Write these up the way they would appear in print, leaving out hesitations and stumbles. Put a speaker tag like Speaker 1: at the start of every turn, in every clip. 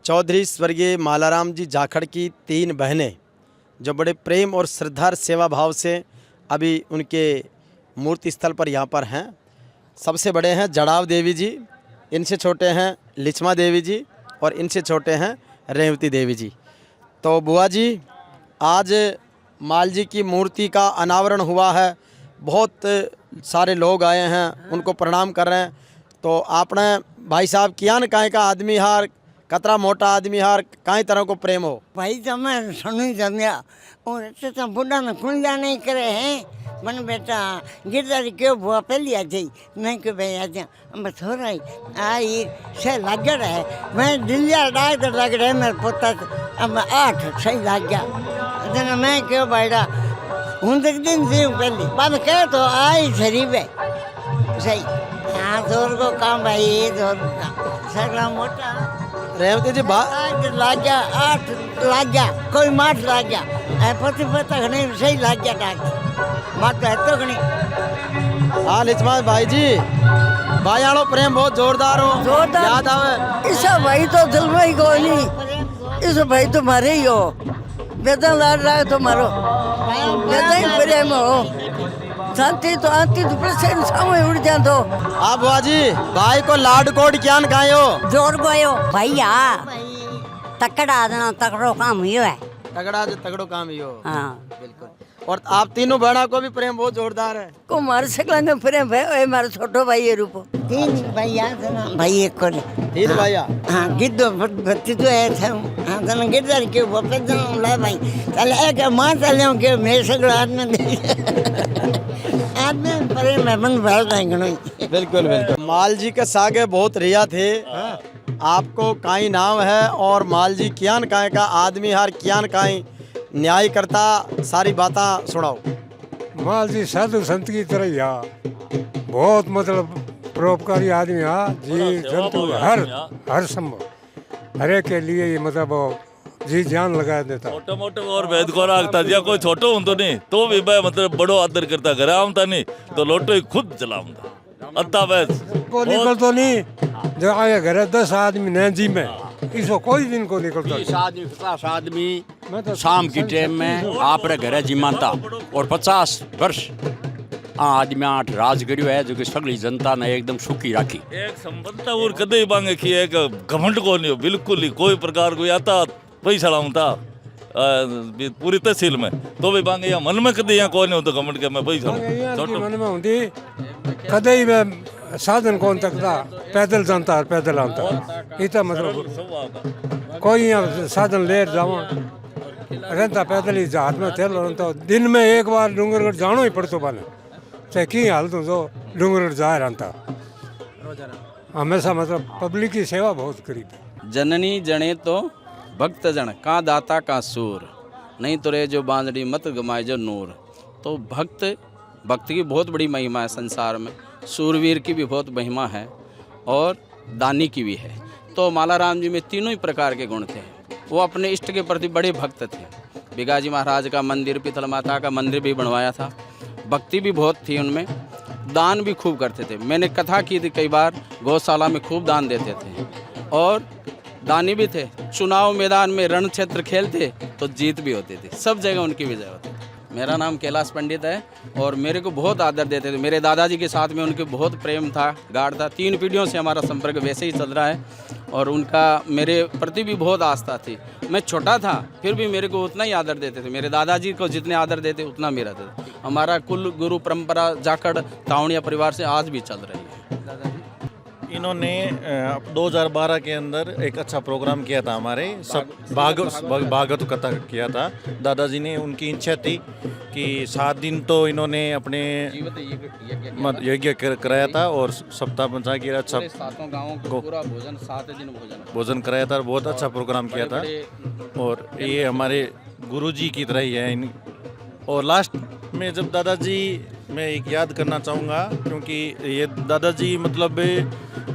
Speaker 1: चौधरी स्वर्गीय मालाराम जी जाखड़ की 3 बहनें जो बड़े प्रेम और श्रद्धा और सेवा भाव से अभी उनके मूर्ति स्थल पर यहाँ पर हैं। सबसे बड़े हैं जड़ाव देवी जी, इनसे छोटे हैं लिचमा देवी जी और इनसे छोटे हैं रेवती देवी जी। तो बुआ जी, आज माल जी की मूर्ति का अनावरण हुआ है, बहुत सारे लोग आए हैं, उनको प्रणाम कर रहे हैं। तो आपने भाई साहब किया न काहे का आदमी हार कतरा मोटा आदमी हार काई तरह को प्रेम हो
Speaker 2: भाई તમે सुनी जम्या और ऐसे तो बुढ़ा ने खुंजा नहीं करे हैं मन बेटा गिरदारी क्यों बुआ पहली आ जाई मैं क्यों भाई आ जा मैं थोड़ा ही आई से लगड़ है मैं दिलिया डॉक्टर लगड़ है मेरे पोता अब 8 सही लग गया जना मैं क्यों बैठा हूं तक दिन से पहली बाद कह तो आई शरीफ है सही हाँ जोर को काम भाई जोर का सगला मोटा
Speaker 1: रेवती जी
Speaker 2: लाग गया 8 लाग गया कोई माठ लाग गया पति पता नहीं सही लाग गया डॉक्टर माठ है तो नहीं।
Speaker 1: हाँ लिचमा भाई जी, भाई आड़ो प्रेम बहुत जोरदार हो,
Speaker 2: जोरदार
Speaker 1: याद आवे
Speaker 2: इस भाई तो दिल में ही कोई नहीं, इस भाई तुम्हारे ही हो बेदन लाड रहा तुम्हारो बेदन ही प्रेम हो शांति तो आती तो प्रसन्न सामने उड़ जा तो
Speaker 1: आप बुआ जी भाई को लाड कोड क्या गायो
Speaker 3: जोर गयो भैया तकड़ा आदना तकड़ो काम ही है
Speaker 1: तगड़ा जो तगड़ो काम ही हो।
Speaker 3: हाँ
Speaker 1: बिल्कुल। और आप तीनों बहना को भी प्रेम बहुत जोरदार है।
Speaker 2: को मार सकला में प्रेम है मारो छोटो भाई ये रूपो 3 भैया भाई एक को
Speaker 1: 3 भैया
Speaker 2: हाँ गिद्दो भत्ती तो है थे हाँ तना गिद्दर के वापस जन ला भाई चल एक मां चले के मैं सगड़ा आदमी दे आदमी प्रेम में मन भर जाएंगे।
Speaker 1: बिल्कुल बिल्कुल। माल जी के सागे बहुत रिया थे, आपको काई नाम है और माल जी कियान काहे का आदमी हार कियान काई न्याय करता, सारी बातें सुनाओ।
Speaker 4: माल जी साधु संत की तरह या बहुत मतलब परोपकारी आदमी हा जी जंतु हर संभव हरे के लिए ये मतलब जी जान लगा देता
Speaker 5: छोटे मोटे और वेद को रखता दिया कोई छोटो हूं तो नहीं तो भी मैं मतलब बड़ो आदर करता घर आमता नहीं तो लोटो ही खुद चलाऊंगा अत्ता वैस
Speaker 4: को निकल तो नहीं जो आए घर 10 आदमी ने जी में इसको कोई दिन को निकलता
Speaker 6: 20 आदमी 50 आदमी शाम की टाइम में आप रे घरे जिमाता और 50 वर्ष आदमी 8 राज करियो है जो कि सगली जनता ने एकदम सुखी राखी
Speaker 5: एक संबंधता और कदे मांगे की एक घमंड को नहीं बिल्कुल ही कोई प्रकार को आता पैसा लाऊंता पूरी तहसील में तो भी मांगे या मन में कदे यहाँ कोई नहीं होता घमंड के मैं पैसा
Speaker 4: मन में होती कदे ही मैं साधन कौन तकता पैदल जानता है पैदल आता इतना मतलब कोई यहाँ साधन ले जावा रहता पैदल ही हाथ में तेल रहता दिन में एक बार डूंगरगढ़ जानो ही पड़तो बने चाहे की हाल तो जो डूंगरगढ़ जा रहता हमेशा मतलब पब्लिक की सेवा बहुत करी
Speaker 7: जननी जने तो भक्त जन का दाता का सूर नहीं तो रे जो बांधड़ी मत गमाए जो नूर। तो भक्त की बहुत बड़ी महिमा है संसार में, सूरवीर की भी बहुत महिमा है और दानी की भी है। तो मालाराम जी में तीनों ही प्रकार के गुण थे। वो अपने इष्ट के प्रति बड़े भक्त थे। बिगाजी महाराज का मंदिर पीतल माता का मंदिर भी बनवाया था, भक्ति भी बहुत थी उनमें, दान भी खूब करते थे। मैंने कथा की थी कई बार, गौशाला में खूब दान देते थे और दानी भी थे। चुनाव मैदान में रण क्षेत्र खेलते तो जीत भी होती थी, सब जगह उनकी विजय होती थी। मेरा नाम कैलाश पंडित है और मेरे को बहुत आदर देते थे। मेरे दादाजी के साथ में उनके बहुत प्रेम था, गाढ़ था। 3 पीढ़ियों से हमारा संपर्क वैसे ही चल रहा है और उनका मेरे प्रति भी बहुत आस्था थी। मैं छोटा था फिर भी मेरे को उतना ही आदर देते थे। मेरे दादाजी को जितने आदर देते उतना मेरा देते। हमारा कुल गुरु परंपरा जाखड़ तावड़िया परिवार से आज भी चल रही है।
Speaker 8: इन्होंने 2012 के अंदर एक अच्छा प्रोग्राम किया था, हमारे सब भागवत कथा किया था। दादाजी ने उनकी इच्छा थी कि 7 दिन तो इन्होंने अपने यज्ञ कराया था और सप्ताह पंचा की अच्छा
Speaker 7: 7 गाँवों को पूरा भोजन 7 दिन
Speaker 8: भोजन कराया था। बहुत अच्छा प्रोग्राम किया था और ये हमारे गुरुजी की तरह ही है। और लास्ट में जब दादाजी मैं एक याद करना चाहूँगा क्योंकि ये दादाजी मतलब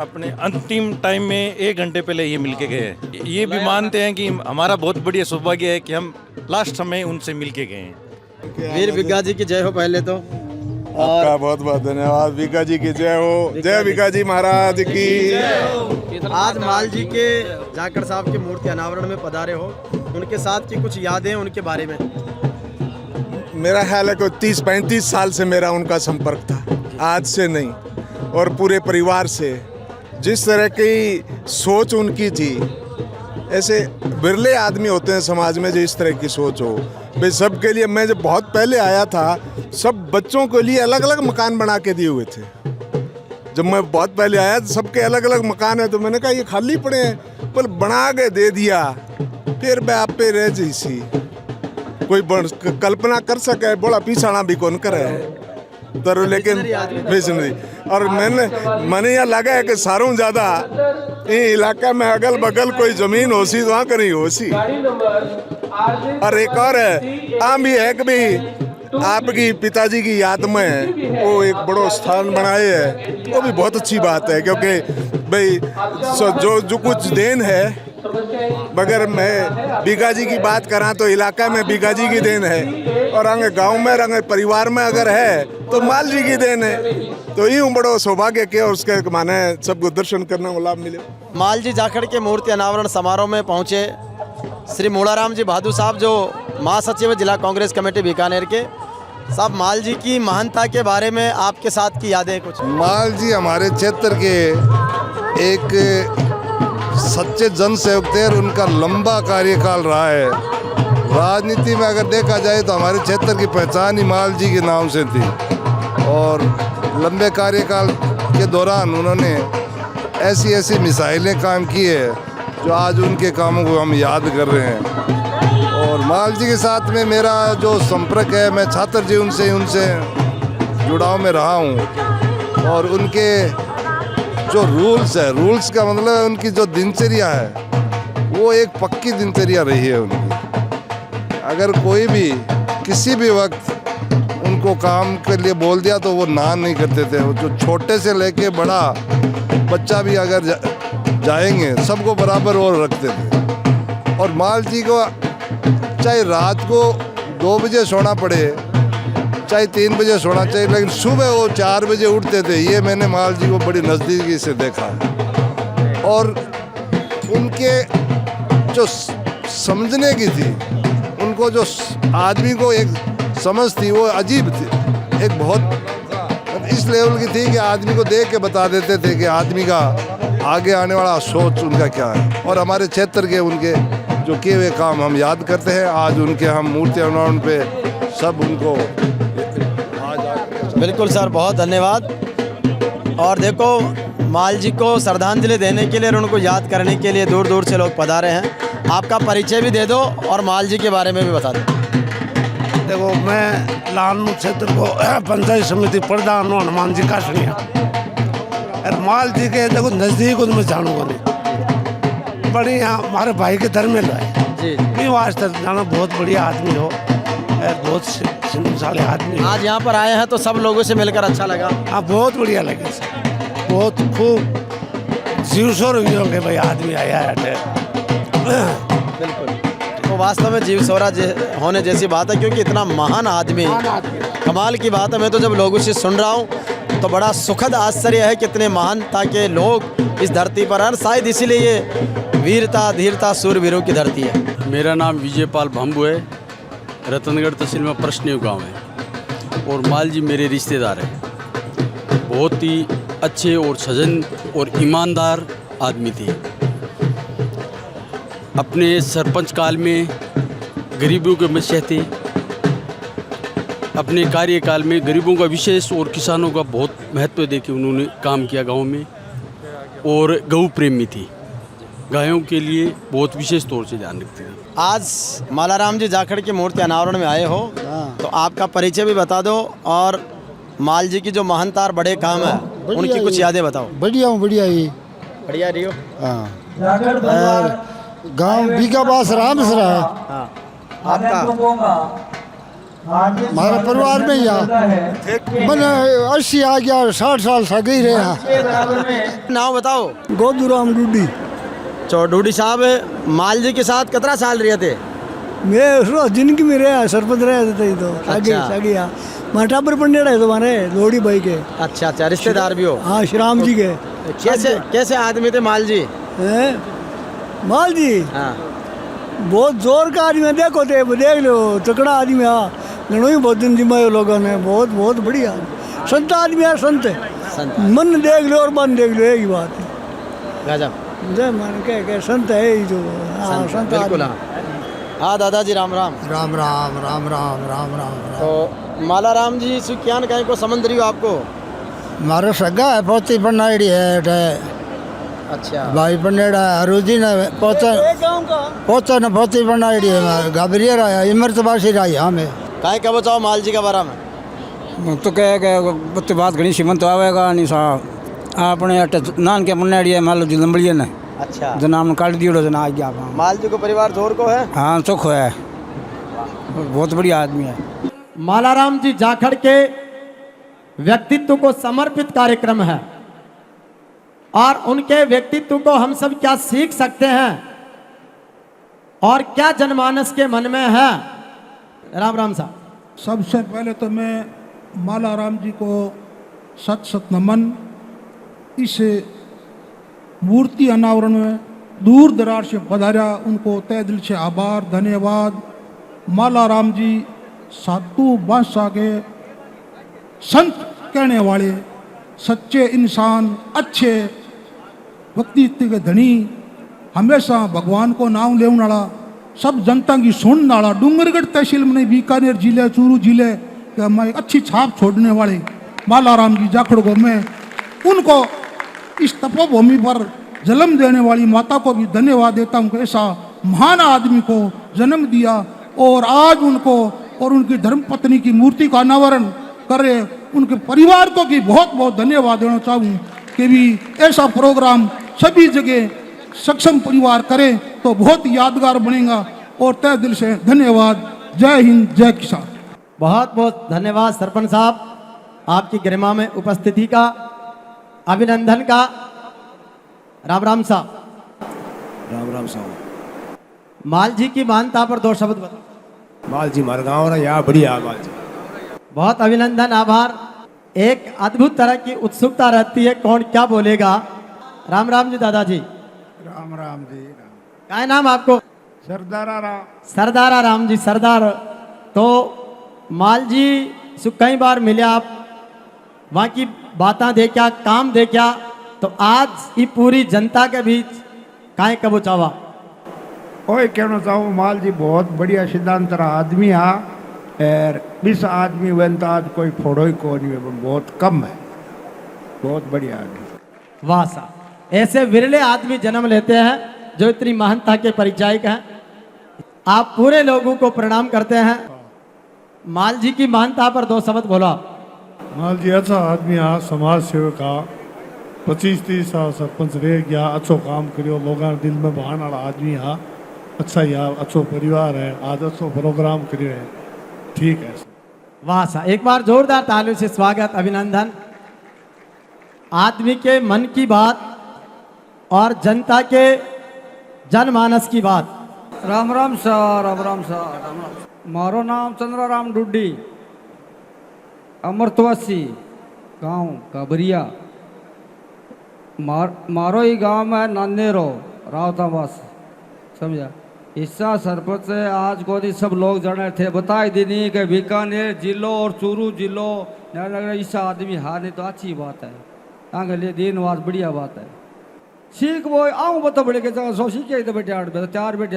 Speaker 8: अपने अंतिम टाइम में 1 घंटे पहले ये मिलके गए। ये भी मानते हैं कि हमारा बहुत बढ़िया सौभाग्य है कि हम लास्ट समय उनसे मिलके गए हैं।
Speaker 1: वीर बिग्गा जी की जय हो। पहले तो
Speaker 9: आपका बहुत बहुत धन्यवाद। बिग्गा जी की जय हो। जय बिग्गा जी महाराज की।
Speaker 1: आज माल जी के जाखड़ साहब की मूर्ति अनावरण में पधारे हो, उनके साथ की कुछ यादें उनके बारे में।
Speaker 9: मेरा ख्याल है कि 30-35 साल से मेरा उनका संपर्क था, आज से नहीं, और पूरे परिवार से। जिस तरह की सोच उनकी थी, ऐसे बिरले आदमी होते हैं समाज में जो इस तरह की सोच हो। भाई सबके लिए, मैं जब बहुत पहले आया था, सब बच्चों के लिए अलग अलग मकान बना के दिए हुए थे। जब मैं बहुत पहले आया तो सबके अलग अलग मकान है, तो मैंने कहा ये खाली पड़े हैं, पर बना के दे दिया। फिर मैं आप पे रह जैसी कोई कल्पना कर सके, बड़ा पीछाना भी कौन करे तो, लेकिन विजनरी। और मैंने यहाँ लगा है कि सारों ज़्यादा ये इलाका में अगल बगल कोई ज़मीन होसी तो वहाँ कहीं होसी। और एक और है, आम भी है कि भी आपकी पिताजी की याद में वो एक बड़ो स्थान बनाए है, वो भी बहुत अच्छी बात है। क्योंकि भाई जो कुछ देन है, मगर मैं बीघा जी की बात करा तो इलाका में बीघा जी की देन है, और अंग गांव में रंग परिवार में अगर है तो माल जी की देन है। तो यूँ बड़ो सौभाग्य के, और उसके माने सबको दर्शन करने को लाभ मिले।
Speaker 1: माल जी जाखड़ के मूर्ति अनावरण समारोह में पहुंचे श्री मूलाराम जी भादू साहब, जो महासचिव जिला कांग्रेस कमेटी बीकानेर के। साहब, माल जी की महानता के बारे में आपके साथ की यादें कुछ।
Speaker 10: माल जी हमारे क्षेत्र के एक सच्चे जन सेवक थे, और उनका लंबा कार्यकाल रहा है। राजनीति में अगर देखा जाए तो हमारे क्षेत्र की पहचान ही माल जी के नाम से थी, और लंबे कार्यकाल के दौरान उन्होंने ऐसी ऐसी मिसाइलें काम की है जो आज उनके कामों को हम याद कर रहे हैं। और माल जी के साथ में मेरा जो संपर्क है, मैं छात्र जीवन से उनसे जुड़ाव में रहा हूँ, और उनके जो रूल्स है, रूल्स का मतलब उनकी जो दिनचर्या है वो एक पक्की दिनचर्या रही है उनकी। अगर कोई भी किसी भी वक्त उनको काम के लिए बोल दिया तो वो ना नहीं करते थे। वो जो छोटे से लेके बड़ा बच्चा भी अगर जाएंगे सबको बराबर वो रखते थे। और माल जी को चाहे रात को 2 बजे सोना पड़े, चाहे 3 बजे सोना चाहिए, लेकिन सुबह वो 4 बजे उठते थे। ये मैंने माल जी को बड़ी नज़दीकी से देखा है। और उनके जो समझने की थी, उनको जो आदमी को एक समझ थी वो अजीब थी, एक बहुत इस लेवल की थी कि आदमी को देख के बता देते थे कि आदमी का आगे आने वाला सोच उनका क्या है। और हमारे क्षेत्र के उनके जो किए हुए काम हम याद करते हैं। आज उनके हम मूर्ति अनावरण पे सब उनको
Speaker 1: बिल्कुल सर, बहुत धन्यवाद। और देखो, माल जी को श्रद्धांजलि देने के लिए और उनको याद करने के लिए दूर दूर से लोग पधारे हैं। आपका परिचय भी दे दो और माल जी के बारे में भी बता दो।
Speaker 11: देखो, मैं लालनू क्षेत्र को पंचायत समिति प्रधान हूँ, हनुमान जी काशनिया। और माल जी के देखो नज़दीक मैं जानूँगा नहीं, बड़ी हमारे भाई के धर्मेल है जी, वास्ते जाना बहुत बढ़िया आदमी हो, बहुत सिंधुशाली आदमी।
Speaker 1: आज यहाँ पर आए हैं तो सब लोगों से मिलकर अच्छा लगा।
Speaker 11: हाँ, बहुत बढ़िया लगे सर, बहुत खूब जीव स्वर होंगे भाई, आदमी आया है।
Speaker 1: बिल्कुल, तो वास्तव में जीव सोरा होने जैसी बात है, क्योंकि इतना महान आदमी, कमाल की बात है। मैं तो जब लोगों से सुन रहा हूँ तो बड़ा सुखद आश्चर्य है, कितने महानता के लोग इस धरती पर हैं। शायद इसीलिए ये वीरता धीरता सूरवीरों की धरती है।
Speaker 6: मेरा नाम विजयपाल भांबू है, रतनगढ़ तहसील में प्रश्निव गांव है, और माल जी मेरे रिश्तेदार हैं। बहुत ही अच्छे और सजन और ईमानदार आदमी थे। अपने सरपंच काल में गरीबों के मसीहा थे। अपने कार्यकाल में गरीबों का विशेष और किसानों का बहुत महत्व देके उन्होंने काम किया गांव में, और गौ प्रेमी थी, गायों के लिए बहुत विशेष तौर से ध्यान रखते थे।
Speaker 1: आज मालाराम जी जाखड़ की मूर्ति अनावरण में आए हो, तो आपका परिचय भी बता दो, और माल जी की जो महानता और बड़े काम है उनकी कुछ यादें बताओ।
Speaker 12: बढ़िया हूँ, बढ़िया ही
Speaker 1: बढ़िया रही हो।
Speaker 12: हाँ, गाँव बीकाबास रामसरा है।
Speaker 1: हाँ, आपका
Speaker 12: हमारा परिवार में ही मैंने 80 आ गया, 60 साल सगे ही रहे।
Speaker 1: नाम बताओ।
Speaker 12: गोदूराम डूडी।
Speaker 1: चौडूडी साहब, माल जी के साथ कितना साल रहे थे?
Speaker 12: मैं जिनकी में रहा सरपंच रहे थे तो सगे मैं टाबर पंडे रहे तुम्हारे लोड़ी भाई के।
Speaker 1: अच्छा अच्छा, रिश्तेदार भी हो?
Speaker 12: हाँ, श्री राम जी के।
Speaker 1: कैसे आदमी थे माल जी?
Speaker 12: माल जी
Speaker 1: हाँ
Speaker 12: बहुत जोर का आदमी है, देखो देख लो तकड़ा आदमी है, घणो ही बहुत दिन जिम्मायो लोगों ने, बहुत बहुत बढ़िया संत आदमी है, संत है।
Speaker 1: संत
Speaker 12: मन देख लो और मन देख लो, एक ही बात है।
Speaker 1: गजब
Speaker 12: जय मान के संत है ही जो। हाँ संत
Speaker 1: बिल्कुल।
Speaker 12: आदमी।
Speaker 1: हाँ हाँ दादाजी राम राम।
Speaker 12: राम राम राम राम राम राम राम।
Speaker 1: तो मालाराम जी सुख्यान कहीं को समझ रही हो आपको?
Speaker 12: मारो सगा है, पोती बनाई है,
Speaker 1: अच्छा
Speaker 12: भाई बनेड़ा अरुजी ने पोता ने पोती बनाई है, घबरिया आया इमरतबासी रही हमें।
Speaker 1: काहे कब चाहो माल जी का बारा में?
Speaker 13: तो कह बात घनी सीमंत आवेगा नहीं सा अपने अट नान के बनाई है, मान लो जी लंबड़ी ने
Speaker 1: अच्छा
Speaker 13: जनाम काट दियो जना आ गया।
Speaker 1: माल जी को परिवार जोर को है?
Speaker 13: हाँ सुख है, बहुत बढ़िया आदमी है।
Speaker 14: मालाराम जी जाखड़ के व्यक्तित्व को समर्पित कार्यक्रम है और उनके व्यक्तित्व को हम सब क्या सीख सकते हैं और क्या जनमानस के मन में है। राम राम साहब।
Speaker 11: सबसे पहले तो मैं मालाराम जी को सत सत नमन। इस मूर्ति अनावरण में दूर दराज से पधारा, उनको तहे दिल से आभार धन्यवाद। मालाराम जी सातू बादशाह के संत कहने वाले, सच्चे इंसान, अच्छे व्यक्तित्व के धनी, हमेशा भगवान को नाम लेने वाला, सब जनता की सुनने वाला, डूंगरगढ़ तहसील में बीकानेर जिले चूरू जिले के हमारे अच्छी छाप छोड़ने वाले मालाराम जी जाखड़ को मैं उनको इस तपोभूमि पर जन्म देने वाली माता को भी धन्यवाद देता हूँ कि ऐसा महान आदमी को जन्म दिया और आज उनको और उनकी धर्मपत्नी की मूर्ति का अनावरण करे। उनके परिवार को भी बहुत बहुत धन्यवाद देना चाहूँ कि भी ऐसा प्रोग्राम सभी जगह सक्षम परिवार करे तो बहुत यादगार बनेगा। और तहे दिल से धन्यवाद। जय हिंद, जय किसान।
Speaker 14: बहुत बहुत धन्यवाद सरपंच साहब, आपकी गरिमा में उपस्थिति का, अभिनंदन का। राम राम साहब।
Speaker 11: राम राम साहब।
Speaker 14: माल जी की मानता पर दो शब्द बताओ।
Speaker 11: माल जी हमारे गाँव यहाँ बढ़िया माल जी।
Speaker 14: बहुत अभिनंदन, आभार। एक अद्भुत तरह की उत्सुकता रहती है कौन क्या बोलेगा। राम राम जी दादाजी।
Speaker 12: राम राम जी।
Speaker 14: क्या नाम आपको?
Speaker 12: सरदारा राम।
Speaker 14: सरदारा राम जी, सरदार। तो माल जी से कई बार मिले आप, वहाँ की बातें देखा, काम देखा, तो आज ये पूरी जनता के बीच काहे कबो चावा?
Speaker 12: ओए कहना चाहूँ माल जी बहुत बढ़िया सिद्धांत रहा आदमी है, और 20 आदमी बनता आज कोई फोड़ो ही को नहीं, बहुत कम है, बहुत बढ़िया आदमी।
Speaker 14: वाह साहब, ऐसे विरले आदमी जन्म लेते हैं जो इतनी महानता के परिचायक हैं। आप पूरे लोगों को प्रणाम करते हैं। माल जी की महानता पर दो शब्द बोला।
Speaker 11: माल जी अच्छा आदमी है, समाज सेवक है, 25-30 साल सरपंच रह गया, अच्छो काम करियो, लोगों दिल में बहाने वाला आदमी है, अच्छा यार, अच्छो परिवार है, आज अच्छो प्रोग्राम करियो है, ठीक है।
Speaker 14: वाह साहब, एक बार जोरदार तालियों से स्वागत, अभिनंदन। आदमी के मन की बात और जनता के जनमानस की बात।
Speaker 13: Ram Ram sir, Ram Ram sir, Ram Ram. मारो नाम चंद्राराम डुड्डी, अमृतवासी, गांव काबरिया। मारो ही गांव में नानेरो रावतावास, समझा। हिस्सा सरपंच है आज को नहीं, सब लोग जाने थे, बताई दीनी कि बीकानेर जिलो और चूरू जिलो ईसा आदमी हार नहीं तो अच्छी बात है, आगे लिए दीनवास बढ़िया बात है। सीख वो आऊँ बता बड़े के सो सीखे तो बेटे 8 4 बेटे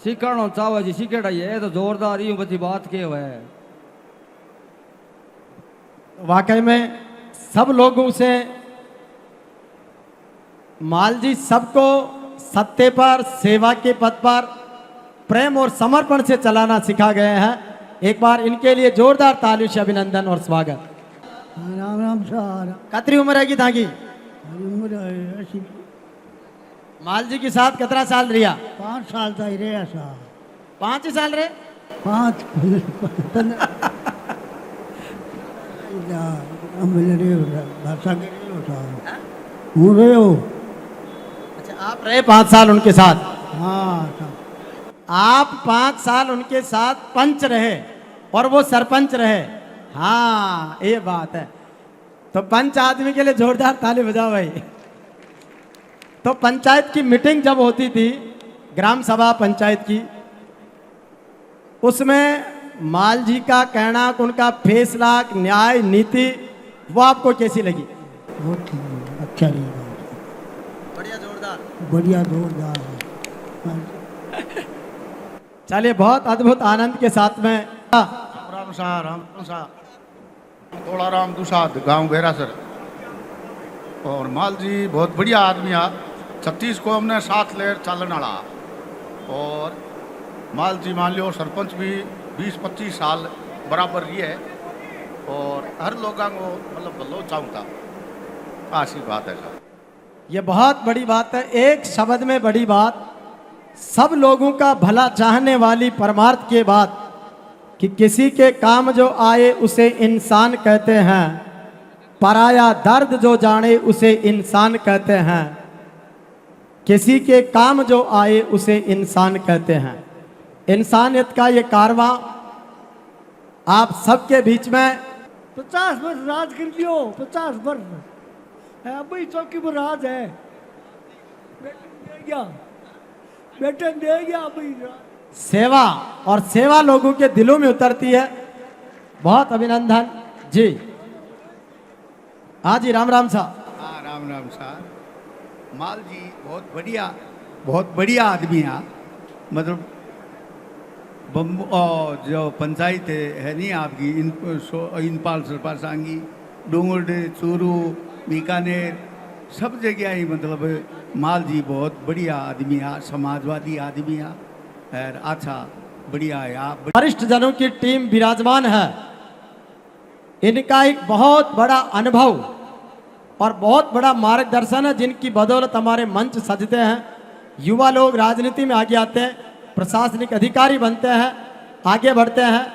Speaker 13: सीखना चाहो जी सीखेड़ा ये तो जोरदार यूँ बची बात के है।
Speaker 14: वाकई में सब लोगों से माल जी सबको सत्य पर, सेवा के पद पर प्रेम और समर्पण से चलाना सिखा गए हैं। एक बार इनके लिए जोरदार तालियों से अभिनंदन और स्वागत।
Speaker 12: राम राम सर।
Speaker 14: कितनी उम्र है की थाकी? माल जी के साथ कितना साल रिया?
Speaker 12: 5 साल तक रहे सर।
Speaker 14: 5 ही साल रहे?
Speaker 12: 5
Speaker 14: अच्छा, आप रहे 5 साल उनके साथ?
Speaker 12: हाँ,
Speaker 14: आप 5 साल उनके साथ पंच रहे और वो सरपंच रहे। हाँ ये बात है। तो पंच आदमी के लिए जोरदार ताली बजाओ भाई। तो पंचायत की मीटिंग जब होती थी ग्राम सभा पंचायत की, उसमें माल जी का कहना, उनका फैसला, न्याय नीति, वो आपको कैसी लगी?
Speaker 12: बहुत अच्छा रही,
Speaker 14: बढ़िया जोरदार,
Speaker 12: बढ़िया जोरदार है।
Speaker 14: चलिए, बहुत अद्भुत आनंद के साथ में
Speaker 11: राम सा तोड़ा राम दुसाद गांव बेरासर। और माल जी बहुत बढ़िया आदमी है, 36 को हमने साथ लेर चलन वाला। और माल जी मान लो सरपंच भी 20-25 साल बराबर रही है और हर लोगों को मतलब भलो चाहता, ऐसी बात है सर।
Speaker 14: ये बहुत बड़ी बात है, एक शब्द में बड़ी बात, सब लोगों का भला चाहने वाली परमार्थ के बाद कि किसी के काम जो आए उसे इंसान कहते हैं, पराया दर्द जो जाने उसे इंसान कहते हैं, किसी के काम जो आए उसे इंसान कहते हैं। इंसानियत का ये कारवां आप सबके बीच में
Speaker 12: 50 वर्ष राज कर दियो, 50 वर्ष भाई चौकी पर राज है, बेटे दे गया भाई।
Speaker 14: सेवा और सेवा लोगों के दिलों में उतरती है। बहुत अभिनंदन जी। हाँ जी, राम राम साहब।
Speaker 11: हाँ, राम राम साहब। माल जी बहुत बढ़िया आदमी है। मतलब बम्बू जो पंचायत है नहीं आपकी, इनपाल सरपाल सांगी, डूंगरडे, चूरू, बीकानेर, सब जगह ही मतलब माल जी बहुत बढ़िया आदमी है, समाजवादी आदमी है और अच्छा बढ़िया है। आप
Speaker 14: वरिष्ठ जनों की टीम विराजमान है। इनका एक बहुत बड़ा अनुभव और बहुत बड़ा मार्गदर्शन है, जिनकी बदौलत हमारे मंच सजते हैं, युवा लोग राजनीति में आगे आते हैं, प्रशासनिक अधिकारी बनते हैं, आगे बढ़ते हैं।